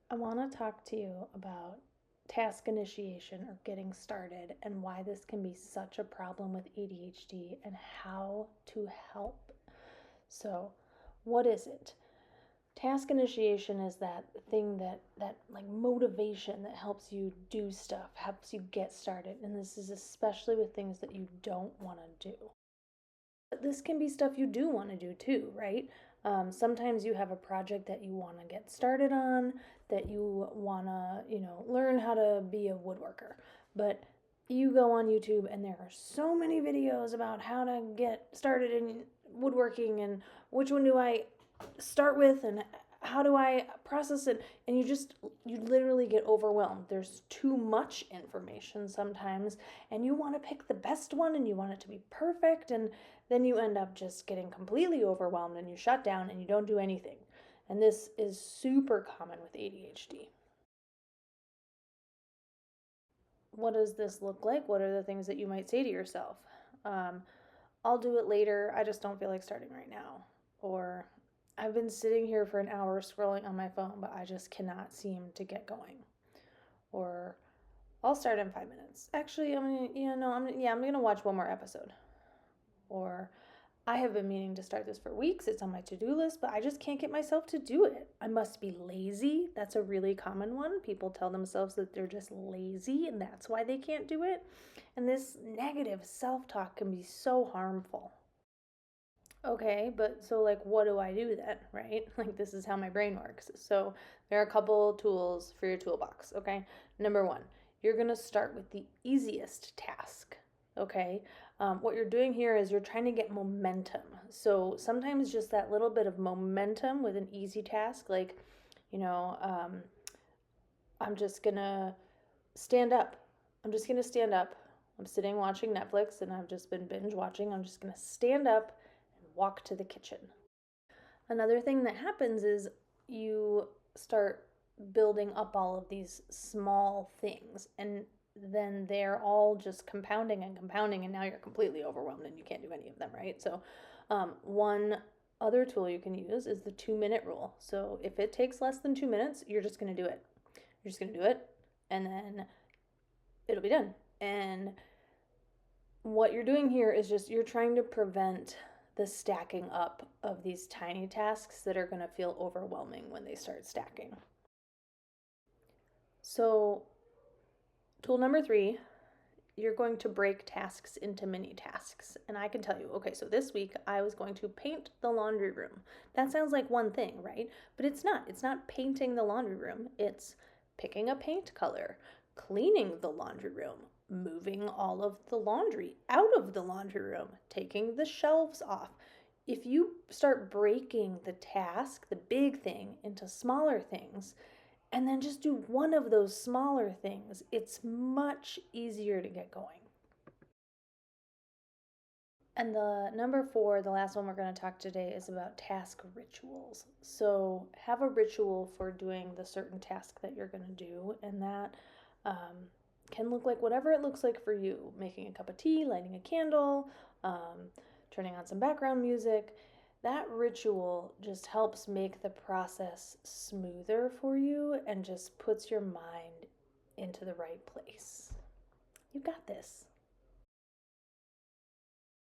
I want to talk to you about task initiation or getting started and why this can be such a problem with ADHD and how to help. So, what is it? Task initiation is that thing that like motivation that helps you do stuff, helps you get started, and this is especially with things that you don't want to do. But this can be stuff you do want to do too, right? Sometimes you have a project that you want to get started on, that you want to, learn how to be a woodworker. But you go on YouTube and there are so many videos about how to get started in woodworking and which one do I start with and how do I process it, and you literally get overwhelmed. There's too much information sometimes, and you want to pick the best one and you want it to be perfect, and then you end up just getting completely overwhelmed and you shut down and you don't do anything. And this is super common with ADHD. What does this look like? What are the things that you might say to yourself? um, I'll do it later, I just don't feel like starting right now. Or I've been sitting here for an hour scrolling on my phone, but I just cannot seem to get going. Or I'll start in 5 minutes. Actually, I'm gonna watch one more episode. Or I have been meaning to start this for weeks. It's on my to-do list, but I just can't get myself to do it. I must be lazy. That's a really common one. People tell themselves that they're just lazy and that's why they can't do it. And this negative self-talk can be so harmful. Okay, but so like what do I do then, right? Like this is how my brain works. So there are a couple tools for your toolbox, okay? Number one, you're gonna start with the easiest task, okay? What you're doing here is you're trying to get momentum. So sometimes just that little bit of momentum with an easy task, like, you know, um, I'm just gonna stand up. I'm just gonna stand up. I'm sitting watching Netflix and I've just been binge watching. I'm just gonna stand up and walk to the kitchen. Another thing that happens is you start building up all of these small things, and then they're all just compounding and compounding, and now you're completely overwhelmed and you can't do any of them, right? So, one other tool you can use is the 2 minute rule. So, if it takes less than 2 minutes, you're just going to do it. You're just going to do it, and then it'll be done. And what you're doing here is just you're trying to prevent the stacking up of these tiny tasks that are going to feel overwhelming when they start stacking. So, tool number 3, you're going to break tasks into mini tasks. And I can tell you, okay, so this week I was going to paint the laundry room. That sounds like one thing, right? But it's not. It's not painting the laundry room, it's picking a paint color, cleaning the laundry room, moving all of the laundry out of the laundry room, taking the shelves off. If you start breaking the task, the big thing, into smaller things, and then just do one of those smaller things, it's much easier to get going. And the number 4, the last one we're going to talk today, is about task rituals. So have a ritual for doing the certain task that you're going to do, and that can look like whatever it looks like for you. Making a cup of tea, lighting a candle, turning on some background music. That ritual just helps make the process smoother for you and just puts your mind into the right place. You got this.